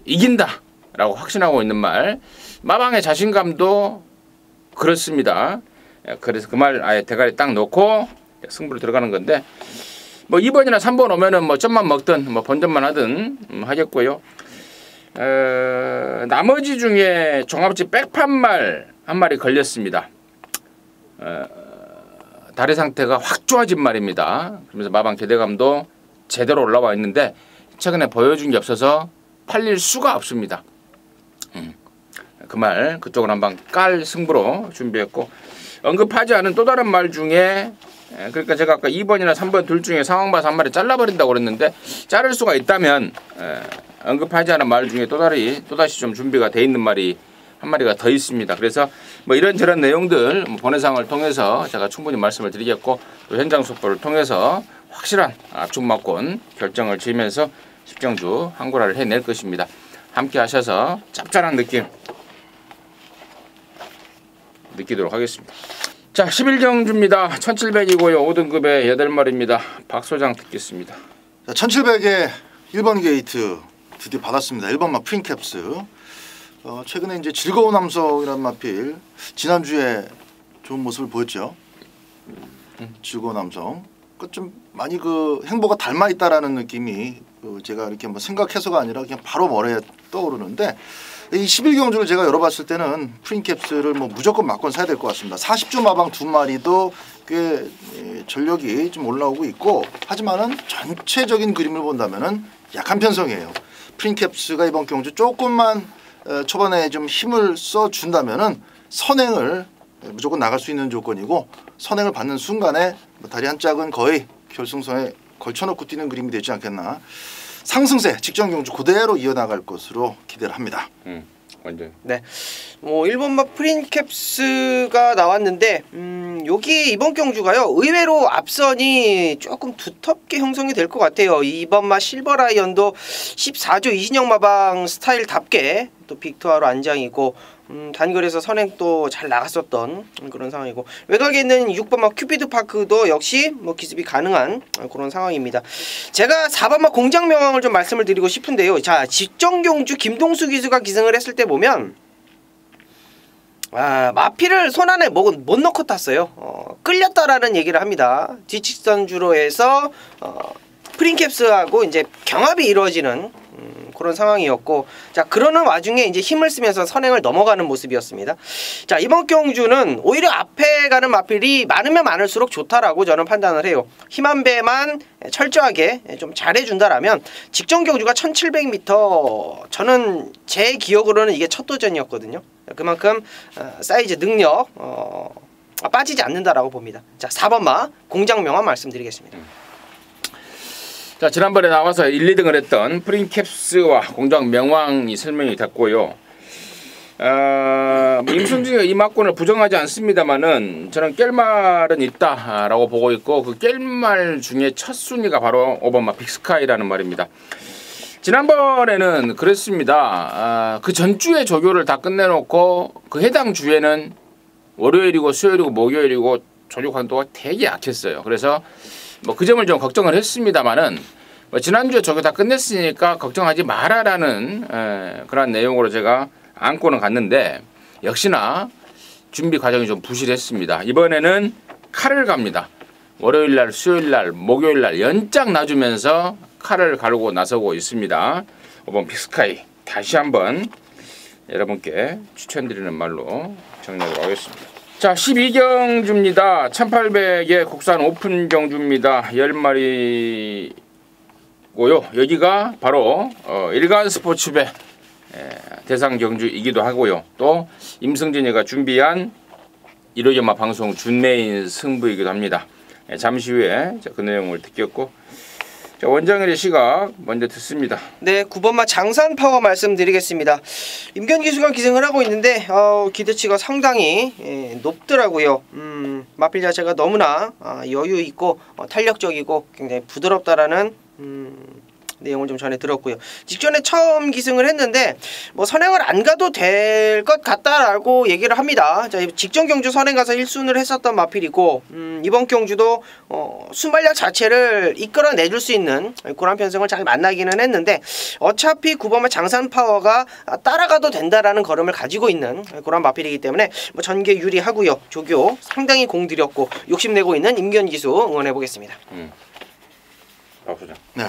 S1: 이긴다라고 확신하고 있는 말. 마방의 자신감도 그렇습니다. 그래서 그 말 아예 대가리 딱 놓고 승부로 들어가는 건데 뭐 2번이나 3번 오면은 뭐 점만 먹든 뭐 번점만 하든 하겠고요. 나머지 중에 종합지 백판말 한 마리 걸렸습니다. 다리 상태가 확 좋아진 말입니다. 그러면서 마방 기대감도 제대로 올라와 있는데 최근에 보여준 게 없어서 팔릴 수가 없습니다. 그 말 그쪽은 한번 깔 승부로 준비했고 언급하지 않은 또 다른 말 중에 그러니까 제가 아까 2번이나 3번 둘 중에 상황 봐서 한 마리 잘라버린다고 그랬는데 자를 수가 있다면 언급하지 않은 말 중에 또다시 좀 준비가 돼 있는 말이 한 마리가 더 있습니다. 그래서 뭐 이런저런 내용들 본회상을 통해서 제가 충분히 말씀을 드리겠고 또 현장 속보를 통해서 확실한 압축마권 결정을 지으면서 10경주 한구라를 해낼 것입니다. 함께 하셔서 짭짤한 느낌 느끼도록 하겠습니다. 자 11경주입니다. 1700이고요. 5등급의 8마리입니다. 박 소장 듣겠습니다.
S2: 1700에 1번 게이트 드디어 받았습니다. 1번마 프린캡스. 최근에 이제 즐거운 함성이라는 마필 지난주에 좋은 모습을 보였죠. 즐거운 함성. 좀 많이 그 행보가 닮아 있다라는 느낌이 제가 이렇게 뭐 생각해서가 아니라 그냥 바로 머리에 떠오르는데 이 11경주를 제가 열어봤을 때는 프린캡스를 뭐 무조건 맞건 사야 될 것 같습니다. 40주 마방 2마리도 꽤 전력이 좀 올라오고 있고 하지만은 전체적인 그림을 본다면은 약한 편성이에요. 프린캡스가 이번 경주 조금만 초반에 좀 힘을 써 준다면은 선행을 무조건 나갈 수 있는 조건이고 선행을 받는 순간에 다리 한 짝은 거의 결승선에 걸쳐놓고 뛰는 그림이 되지 않겠나. 상승세 직전 경주 그대로 이어나갈 것으로 기대를 합니다.
S1: 완전.
S3: 네, 뭐 1번마 프린캡스가 나왔는데 여기 이번 경주가요 의외로 앞선이 조금 두텁게 형성이 될 것 같아요. 2번마 실버라이언도 14조 이신영 마방 스타일답게 또 빅투아로 안장이고 단거리에서 선행도 잘 나갔었던 그런 상황이고, 외곽에 있는 6번마 큐피드 파크도 역시 뭐 기습이 가능한 그런 상황입니다. 제가 4번마 공장 명왕을 좀 말씀을 드리고 싶은데요. 자, 직전 경주 김동수 기수가 기승을 했을 때 보면 마피를 손 안에 못 넣고 탔어요. 끌렸다라는 얘기를 합니다. 뒤직선 주로에서 프린캡스하고 이제 경합이 이루어지는 그런 상황이었고, 자, 그러는 와중에 이제 힘을 쓰면서 선행을 넘어가는 모습이었습니다. 자, 이번 경주는 오히려 앞에 가는 마필이 많으면 많을수록 좋다라고 저는 판단을 해요. 힘 한 배만 철저하게 좀 잘해준다라면 직전 경주가 1700m, 저는 제 기억으로는 이게 첫 도전이었거든요. 그만큼 사이즈 능력 빠지지 않는다라고 봅니다. 자, 4번마 공장명화 말씀드리겠습니다.
S1: 자, 지난번에 나와서 1, 2등을 했던 프린캡스와 공장 명왕이 설명이 됐고요. 임승진이가 이 막권을 부정하지 않습니다만은 저는 깰말은 있다라고 보고 있고, 그 깰말 중에 첫 순위가 바로 5번마 빅스카이라는 말입니다. 지난번에는 그랬습니다. 그 전주에 조교를 다 끝내놓고 그 해당 주에는 월요일이고 수요일이고 목요일이고 조교 강도가 되게 약했어요. 그래서 뭐 그 점을 좀 걱정을 했습니다만은 지난주에 조교 다 끝냈으니까 걱정하지 마라라는 그런 내용으로 제가 안고는 갔는데, 역시나 준비 과정이 좀 부실했습니다. 이번에는 칼을 갑니다. 월요일날, 수요일날, 목요일날 연장 놔주면서 칼을 가르고 나서고 있습니다. 5번 빅스카이 다시 한번 여러분께 추천드리는 말로 정리하도록 하겠습니다. 자, 12경주입니다. 1800의 국산 오픈 경주입니다. 10마리고요. 여기가 바로 일간 스포츠배 대상 경주이기도 하고요. 또 임승진이가 준비한 1호점마 방송 준메인 승부이기도 합니다. 잠시 후에 그 내용을 듣겠고, 자, 원장일의 시각 먼저 듣습니다.
S3: 네, 9번마 장산파워 말씀드리겠습니다. 임견기수가 기승을 하고 있는데 기대치가 상당히 높더라고요. 마필 자체가 너무나 여유 있고 탄력적이고 굉장히 부드럽다라는 내용을 좀 전해 들었고요. 직전에 처음 기승을 했는데 뭐 선행을 안 가도 될 것 같다라고 얘기를 합니다. 자, 직전 경주 선행 가서 1순을 했었던 마필이고, 이번 경주도 순발력 자체를 이끌어내줄 수 있는 그런 편성을 잘 만나기는 했는데, 어차피 9번마 장산 파워가 따라가도 된다라는 걸음을 가지고 있는 그런 마필이기 때문에 뭐 전개 유리하고요. 조교 상당히 공들였고 욕심내고 있는 임견기수 응원해 보겠습니다.
S2: 네.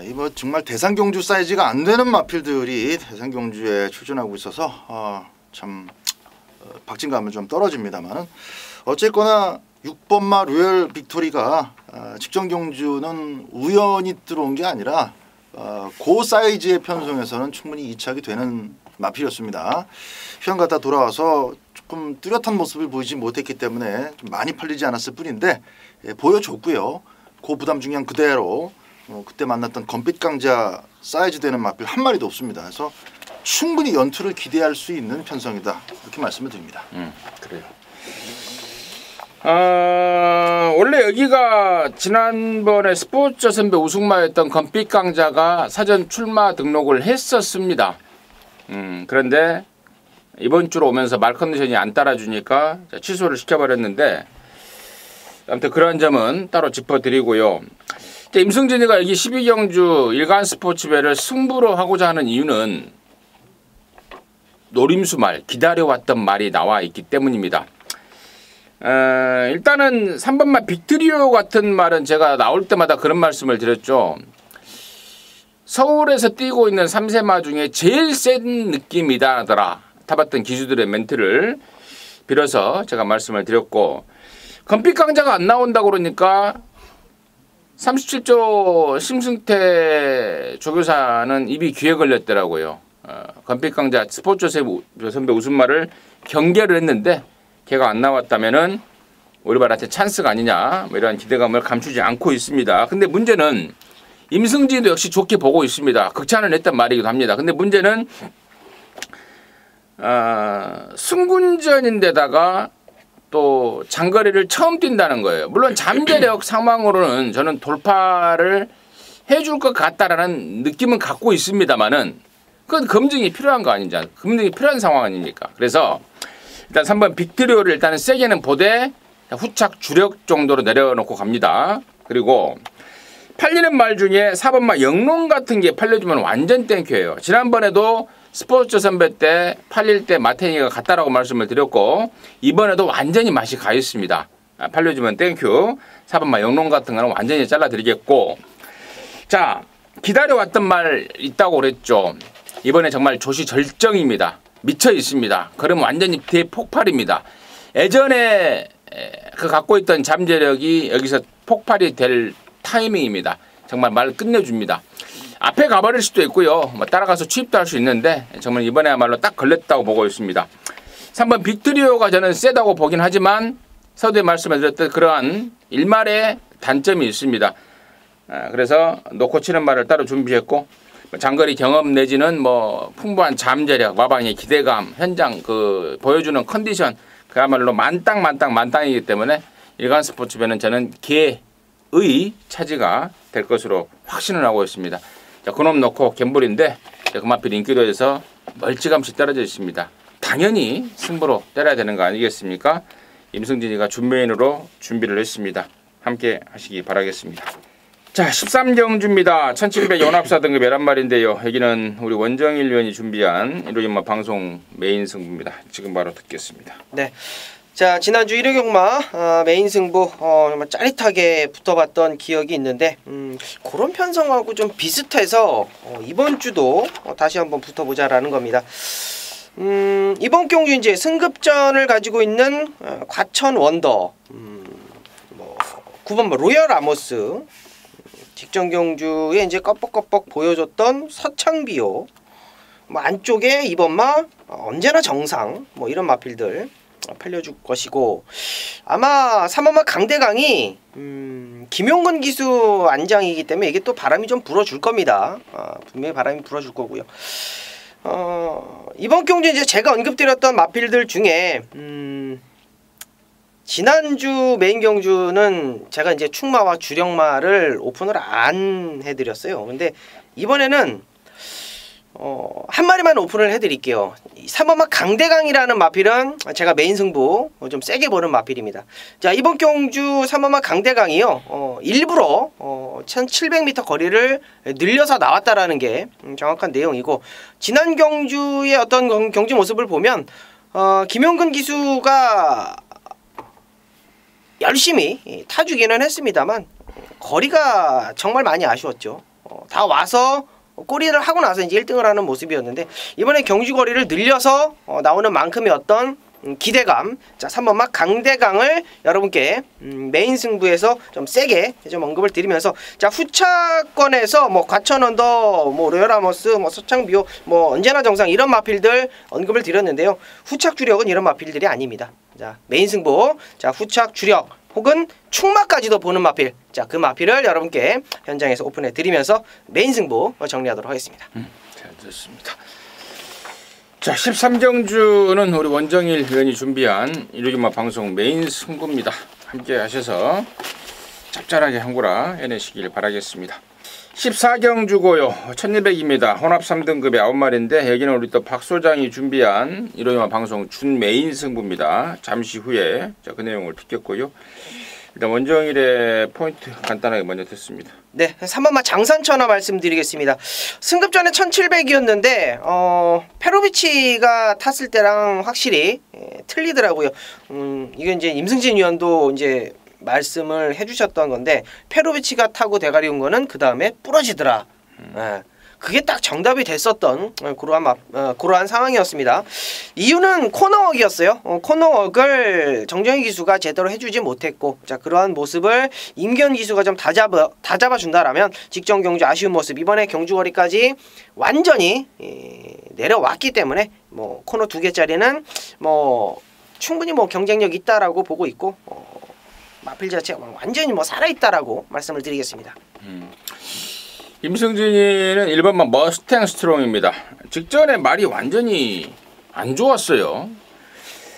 S2: 이 뭐 정말 대상 경주 사이즈가 안 되는 마필들이 대상 경주에 출전하고 있어서 참 박진감은 좀 떨어집니다만은, 어쨌거나 6번마 로열 빅토리가 직전 경주는 우연히 들어온 게 아니라 고 사이즈의 편성에서는 충분히 이착이 되는 마필이었습니다. 휴양 갔다 돌아와서 조금 뚜렷한 모습을 보이지 못했기 때문에 좀 많이 팔리지 않았을 뿐인데, 보여줬고요. 고 부담 중량 그대로 그때 만났던 검빛 강자 사이즈 되는 마필 한 마리도 없습니다. 그래서 충분히 연투를 기대할 수 있는 편성이다, 이렇게 말씀을 드립니다.
S1: 그래요. 원래 여기가 지난번에 스포츠 선배 우승마였던 검빛 강자가 사전 출마 등록을 했었습니다. 그런데 이번 주로 오면서 말 컨디션이 안 따라주니까 취소를 시켜버렸는데, 아무튼 그런 점은 따로 짚어드리고요. 임승진이가 여기 12경주 일간 스포츠배를 승부로 하고자 하는 이유는 노림수 말, 기다려왔던 말이 나와 있기 때문입니다. 일단은 3번마 빅트리오 같은 말은 제가 나올 때마다 그런 말씀을 드렸죠. 서울에서 뛰고 있는 3세마 중에 제일 센 느낌이다더라 타봤던 기수들의 멘트를 빌어서 제가 말씀을 드렸고, 검빛 강자가 안 나온다고 그러니까 37조 심승태 조교사는 입이 귀에 걸렸더라고요. 검빛 강자 스포츠 선배 우승말을 경계를 했는데 걔가 안 나왔다면은 오리발한테 찬스가 아니냐 뭐 이런 기대감을 감추지 않고 있습니다. 근데 문제는 임승진도 역시 좋게 보고 있습니다. 극찬을 했단 말이기도 합니다. 근데 문제는 승군전인데다가 또 장거리를 처음 뛴다는 거예요. 물론 잠재력 상황으로는 저는 돌파를 해줄 것 같다라는 느낌은 갖고 있습니다만은 그건 검증이 필요한 거 아니냐. 검증이 필요한 상황 아닙니까. 그래서 일단 3번 빅트리오를 일단은 세게는 보되 후착 주력 정도로 내려놓고 갑니다. 그리고 팔리는 말 중에 4번마 영롱 같은 게 팔려주면 완전 땡큐예요. 지난번에도 스포츠 선배 때 팔릴 때 마테니가 같다라고 말씀을 드렸고 이번에도 완전히 맛이 가 있습니다. 팔려주면 땡큐. 4번마 영롱 같은 거는 완전히 잘라드리겠고 자 기다려왔던 말 있다고 그랬죠. 이번에 정말 조시 절정입니다. 미쳐 있습니다. 그러면 완전히 대폭발입니다. 예전에 그 갖고 있던 잠재력이 여기서 폭발이 될 타이밍입니다. 정말 말 끝내줍니다. 앞에 가버릴 수도 있고요. 뭐 따라가서 취입도 할 수 있는데 정말 이번에야말로 딱 걸렸다고 보고 있습니다. 3번 빅트리오가 저는 세다고 보긴 하지만 서두에 말씀드렸던 그러한 일말의 단점이 있습니다. 그래서 놓고 치는 말을 따로 준비했고 장거리 경험 내지는 뭐 풍부한 잠재력, 마방의 기대감, 현장 그 보여주는 컨디션 그야말로 만땅이기 때문에 일간 스포츠배는 저는 개의 차지가 될 것으로 확신을 하고 있습니다. 자, 그놈 놓고 갬블인데 그만필 인기도에서 멀찌감치 떨어져 있습니다. 당연히 승부로 때려야 되는 거 아니겠습니까? 임승진이가 준메인으로 준비를 했습니다. 함께 하시기 바라겠습니다. 자 13경주입니다. 1700 연합사 등급 11마리인데요. 여기는 우리 원정일 위원이 준비한 일요일마 방송 메인 승부입니다. 지금 바로 듣겠습니다.
S3: 네. 자 지난주 일요경마 메인 승부 정말 짜릿하게 붙어봤던 기억이 있는데 그런 편성하고 좀 비슷해서 이번 주도 다시 한번 붙어보자라는 겁니다. 이번 경주 이제 승급전을 가지고 있는 과천 원더 9번 로열 아모스 직전 경주에 이제 껍벅껍벅 보여줬던 서창비호 안쪽에 이번마 언제나 정상 이런 마필들 팔려줄 것이고 아마 3번마 강대강이 김용근 기수 안장이기 때문에 이게 또 바람이 좀 불어줄 겁니다. 분명히 바람이 불어줄 거고요. 이번 경주 이제 제가 언급드렸던 마필들 중에 지난주 메인 경주는 제가 이제 충마와 주력마를 오픈을 안 해드렸어요. 근데 이번에는 한 마리만 오픈을 해드릴게요. 3번마 강대강이라는 마필은 제가 메인 승부 좀 세게 보는 마필입니다. 자 이번 경주 3번마 강대강이요. 일부러 1700m 거리를 늘려서 나왔다라는 게 정확한 내용이고 지난 경주의 어떤 경주 모습을 보면 김용근 기수가 열심히 타주기는 했습니다만 거리가 정말 많이 아쉬웠죠. 다 와서 꼬리를 하고 나서 이제 1등을 하는 모습이었는데 이번에 경주 거리를 늘려서 나오는 만큼의 어떤 기대감. 자 3번마 강대강을 여러분께 메인 승부에서 좀 세게 좀 언급을 드리면서 자 후차권에서 과천 언더 로열 아모스 서창비호 언제나 정상 이런 마필들 언급을 드렸는데요. 후착 주력은 이런 마필들이 아닙니다. 자 메인 승부 자 후착 주력 혹은 충마까지도 보는 마필 자 그 마필을 여러분께 현장에서 오픈해 드리면서 메인 승부 정리하도록 하겠습니다.
S1: 잘 됐습니다. 자 13경주는 우리 원정일 위원이 준비한 일요일마 방송 메인 승부입니다. 함께 하셔서 짭짤하게 한구라 해내시길 바라겠습니다. 14경주고요. 1200입니다. 혼합 3등급의 9마리인데 여기는 우리 또 박 소장이 준비한 일요일마 방송 준 메인 승부입니다. 잠시 후에 자, 그 내용을 듣겠고요. 일단 원정일의 포인트 간단하게 먼저 듣습니다.
S3: 네, 3번마 장산천하 말씀드리겠습니다. 승급전에 1700이었는데 페로비치가 탔을 때랑 확실히 틀리더라고요. 이게 이제 임승진 위원도 이제 말씀을 해주셨던 건데 페로비치가 타고 대가리 온 거는 그 다음에 부러지더라. 그게 딱 정답이 됐었던 그러한 상황이었습니다. 이유는 코너웍이었어요. 코너웍을 정정희 기수가 제대로 해주지 못했고, 자 그러한 모습을 임기현 기수가 좀 다 잡아준다라면 직전 경주 아쉬운 모습, 이번에 경주거리까지 완전히 내려왔기 때문에 뭐 코너 2개짜리는 뭐 충분히 뭐 경쟁력 있다라고 보고 있고, 마필 자체가 완전히 뭐 살아있다라고 말씀을 드리겠습니다.
S1: 임승진이는 1번만 머스탱 스트롱입니다. 직전에 말이 완전히 안 좋았어요.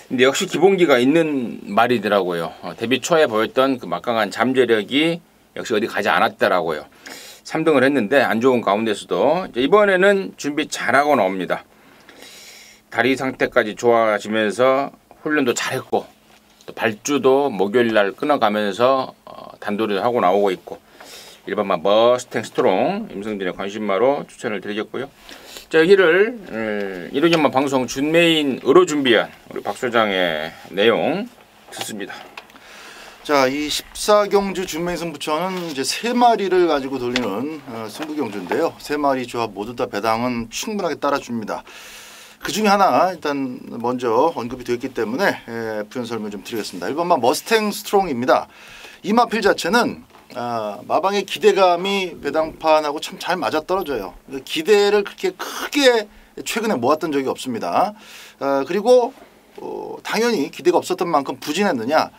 S1: 근데 역시 기본기가 있는 말이더라고요. 데뷔 초에 보였던 그 막강한 잠재력이 역시 어디 가지 않았더라고요. 3등을 했는데 안 좋은 가운데서도 이번에는 준비 잘하고 나옵니다. 다리 상태까지 좋아지면서 훈련도 잘했고, 또 발주도 목요일날 끊어가면서 단도리를 하고 나오고 있고, 1번만 머스탱 스트롱 임승진의 관심마로 추천을 드리겠고요. 자, 여기를 1호년만 방송 준메인으로 준비한 우리 박 소장의 내용 듣습니다.
S2: 자, 이 14경주 준메인 승부처는 이제 3마리를 가지고 돌리는 승부경주인데요. 3마리 조합 모두 다 배당은 충분하게 따라줍니다. 그 중에 하나 일단 먼저 언급이 되었기 때문에 부연 설명 좀 드리겠습니다. 1번만 머스탱 스트롱입니다. 이 마필 자체는 마방의 기대감이 배당판하고 참 잘 맞아떨어져요. 기대를 그렇게 크게 최근에 모았던 적이 없습니다. 그리고 당연히 기대가 없었던 만큼 부진했느냐,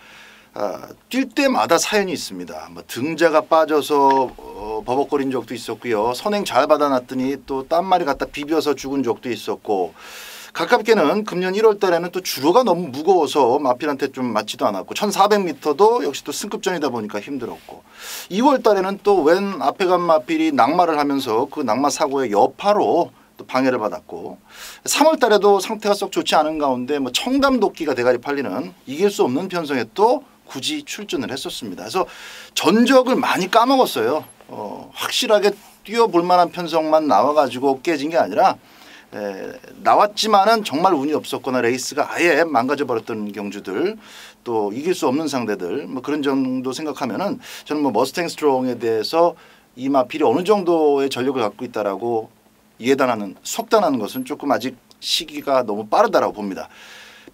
S2: 뛸 때마다 사연이 있습니다. 뭐 등자가 빠져서 버벅거린 적도 있었고요. 선행 잘 받아놨더니 또 딴 마리 갖다 비벼서 죽은 적도 있었고, 가깝게는 금년 1월 달에는 또 주로가 너무 무거워서 마필한테 좀 맞지도 않았고, 1400m도 역시 또 승급전이다 보니까 힘들었고, 2월 달에는 또 웬 앞에 간 마필이 낙마를 하면서 그 낙마 사고의 여파로 또 방해를 받았고, 3월 달에도 상태가 썩 좋지 않은 가운데 뭐 청담도끼가 대가리 팔리는 이길 수 없는 편성에 또 굳이 출전을 했었습니다. 그래서 전적을 많이 까먹었어요. 확실하게 뛰어볼 만한 편성만 나와가지고 깨진 게 아니라 나왔지만은 정말 운이 없었거나 레이스가 아예 망가져버렸던 경주들, 또 이길 수 없는 상대들, 뭐 그런 정도 생각하면은 저는 뭐 머스탱 스트롱에 대해서 이 마필이 어느 정도의 전력을 갖고 있다라고 속단하는 것은 조금 아직 시기가 너무 빠르다라고 봅니다.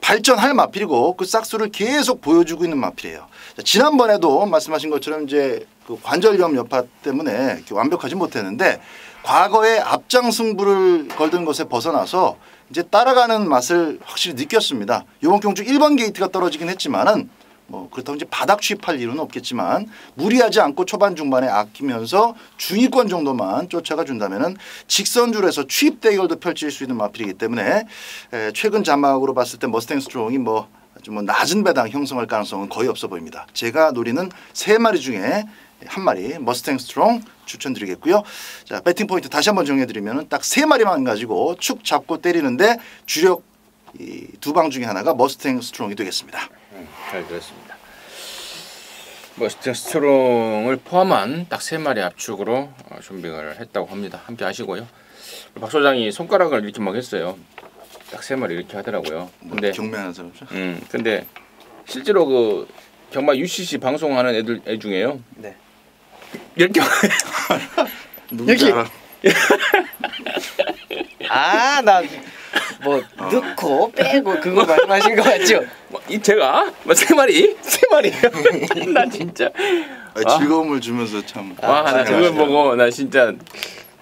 S2: 발전할 마필이고 그 싹수를 계속 보여주고 있는 마필이에요. 지난번에도 말씀하신 것처럼 이제 그 관절염 여파 때문에 완벽하지 못했는데, 과거에 앞장 승부를 걸던 것에 벗어나서 이제 따라가는 맛을 확실히 느꼈습니다. 이번 경주 1번 게이트가 떨어지긴 했지만은 뭐 그렇다고 이제 바닥 취입할 일은 없겠지만, 무리하지 않고 초반 중반에 아끼면서 중위권 정도만 쫓아가 준다면은 직선줄에서 취입 대결도 펼칠 수 있는 마필이기 때문에 최근 자막으로 봤을 때 머스탱 스트롱이 좀 낮은 배당 형성할 가능성은 거의 없어 보입니다. 제가 노리는 3마리 중에 한 마리 머스탱 스트롱 추천드리겠고요. 자, 배팅 포인트 다시 한번 정해드리면 딱 3마리만 가지고 축 잡고 때리는데 주력 이 2방 중에 하나가 머스탱 스트롱이 되겠습니다.
S1: 잘 들었습니다. 머스탱 스트롱을 포함한 딱 3마리 압축으로 준비를 했다고 합니다. 함께 하시고요. 박 소장이 손가락을 이렇게 막 했어요. 딱 3마리 이렇게 하더라고요. 근데
S2: 경매하는 사람이죠?
S1: 근데 실제로 그 경마 UCC 방송하는 애 중에요.
S3: 네.
S1: 이렇게
S2: 누군지 알아?
S3: 나 뭐 넣고 빼고 그거 말씀하신 거 맞죠?
S1: 제가 3마리 나 진짜
S2: 즐거움을 주면서 참.
S1: 나 그걸 보고 나 진짜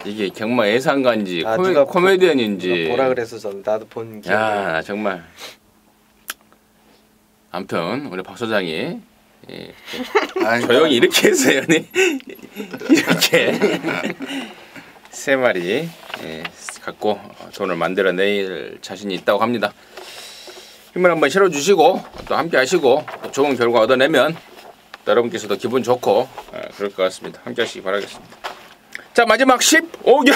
S1: 이게 경마 예상가인지 코미디언인지
S3: 보라 그래서 나도 본 기억이.
S1: 야, 정말. 아무튼 우리 박 소장이 조용히 이렇게 했어요. 이렇게 3마리 갖고 돈을 만들어낼 자신이 있다고 합니다. 힘을 한번 실어주시고 또 함께 하시고 또 좋은 결과 얻어내면 또 여러분께서도 기분 좋고 그럴 것 같습니다. 함께 하시기 바라겠습니다. 자, 마지막 15경주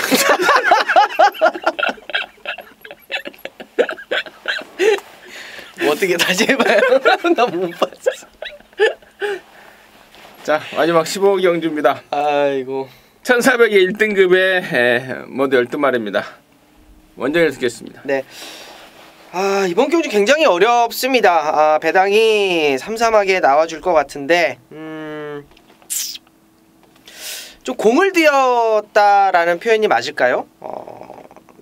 S3: 뭐 어떻게 다시 해봐요? 나 못 봤어.
S1: 자, 마지막 15경주입니다.
S3: 아이고.
S1: 1400의 1등급의 모두 12마리입니다. 원정을 듣겠습니다.
S3: 네. 이번 경주 굉장히 어렵습니다. 배당이 삼삼하게 나와줄 것 같은데 좀 공을 들였다라는 표현이 맞을까요?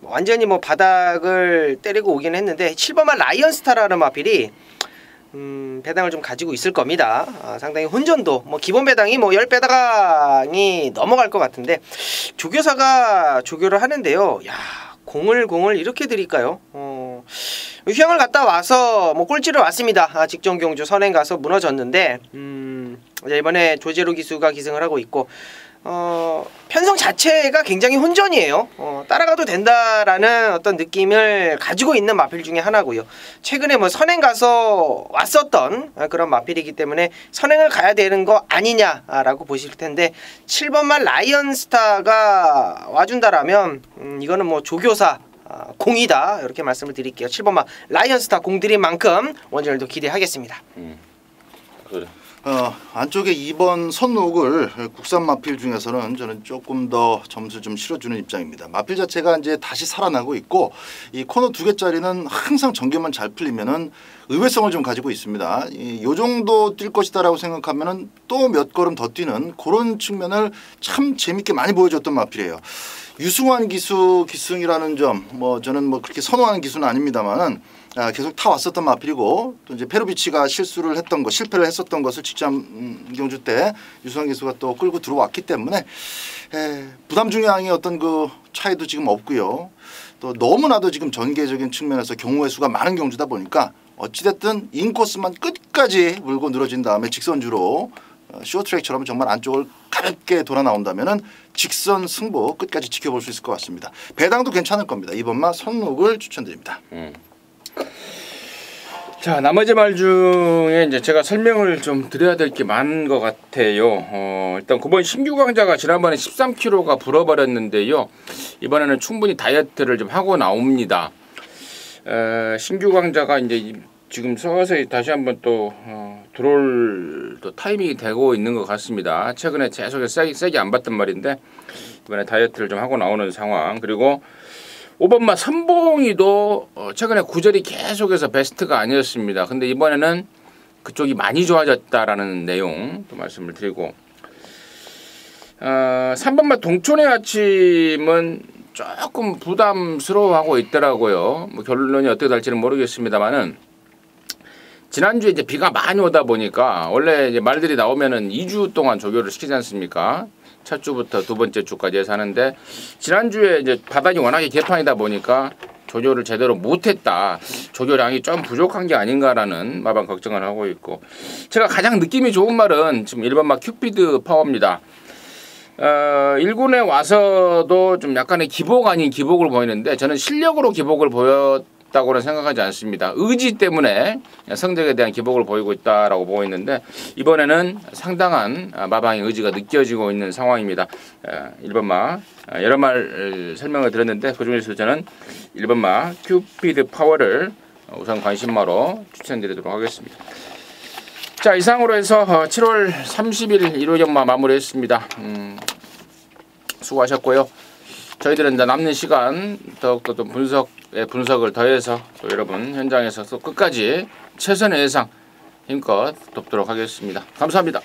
S3: 완전히 뭐 바닥을 때리고 오긴 했는데 7번만 라이언스타라는 마필이 배당을 좀 가지고 있을 겁니다. 상당히 혼전도 뭐 기본 배당이 뭐 10배당이 넘어갈 것 같은데 조교사가 조교를 하는데요. 야, 공을 이렇게 드릴까요? 휴양을 갔다 와서 뭐 꼴찌를 왔습니다. 직전 경주 선행 가서 무너졌는데 이번에 조제로 기수가 기승을 하고 있고 편성 자체가 굉장히 혼전이에요. 따라가도 된다라는 어떤 느낌을 가지고 있는 마필 중에 하나고요. 최근에 뭐 선행 가서 왔었던 그런 마필이기 때문에 선행을 가야 되는 거 아니냐라고 보실 텐데 7번만 라이언스타가 와준다라면 이거는 뭐 조교사 공이다 이렇게 말씀을 드릴게요. 7번만 라이언스타 공들인 만큼 원정을도 기대하겠습니다.
S1: 그래.
S2: 안쪽에 2번 선옥을 국산 마필 중에서는 저는 조금 더 점수를 좀 실어주는 입장입니다. 마필 자체가 이제 다시 살아나고 있고 이 코너 2개짜리는 항상 전개만 잘 풀리면은 의외성을 좀 가지고 있습니다. 요 정도 뛸 것이다라고 생각하면은 또 몇 걸음 더 뛰는 그런 측면을 참 재밌게 많이 보여줬던 마필이에요. 유승환 기수 기승이라는 점, 뭐 저는 뭐 그렇게 선호하는 기수는 아닙니다만은 계속 타왔었던 마필이고 또 이제 페로비치가 실수를 했던 거, 실패를 했었던 것을 직전 경주 때 유승환 기수가 또 끌고 들어왔기 때문에 부담 중량의 어떤 그 차이도 지금 없고요. 또 너무나도 지금 전개적인 측면에서 경우의 수가 많은 경주다 보니까 어찌됐든 인코스만 끝까지 물고 늘어진 다음에 직선주로 쇼트트랙처럼 정말 안쪽을 가볍게 돌아 나온다면은 직선 승부 끝까지 지켜볼 수 있을 것 같습니다. 배당도 괜찮을 겁니다. 이번마 선룩을 추천드립니다.
S1: 자, 나머지 말 중에 이제 제가 설명을 좀 드려야 될 게 많은 것 같아요. 일단 9번 신규 강자가 지난번에 13kg가 불어버렸는데요. 이번에는 충분히 다이어트를 좀 하고 나옵니다. 신규 강자가 이제 지금 서서히 다시 한번 또 들어올 또 타이밍이 되고 있는 것 같습니다. 최근에 계속해서 세게 안 봤단 말인데 이번에 다이어트를 좀 하고 나오는 상황. 그리고 5번마 선봉이도 최근에 구절이 계속해서 베스트가 아니었습니다. 근데 이번에는 그쪽이 많이 좋아졌다라는 내용 또 말씀을 드리고 3번마 동촌의 아침은 조금 부담스러워하고 있더라고요. 뭐 결론이 어떻게 될지는 모르겠습니다만은 지난주에 이제 비가 많이 오다 보니까 원래 이제 말들이 나오면은 2주 동안 조교를 시키지 않습니까? 첫 주부터 두 번째 주까지 해서 하는데 지난주에 이제 바닥이 워낙에 개판이다 보니까 조교를 제대로 못했다. 조교량이 좀 부족한 게 아닌가라는 마방 걱정을 하고 있고 제가 가장 느낌이 좋은 말은 지금 1번마 큐피드 파워입니다. 1군에 와서도 좀 약간의 기복 아닌 기복을 보이는데 저는 실력으로 기복을 보였다고는 생각하지 않습니다. 의지 때문에 성적에 대한 기복을 보이고 있다라고 보고 있는데 이번에는 상당한 마방의 의지가 느껴지고 있는 상황입니다. 1번마 여러 말 설명을 드렸는데 그중에서 저는 1번마 큐피드 파워를 우선 관심마로 추천드리도록 하겠습니다. 자, 이상으로 해서 7월 30일 1호 연마 마무리했습니다. 수고하셨고요. 저희들은 이제 남는 시간 더욱더 좀 분석을 더해서 또 여러분 현장에서 또 끝까지 최선의 예상 힘껏 돕도록 하겠습니다. 감사합니다.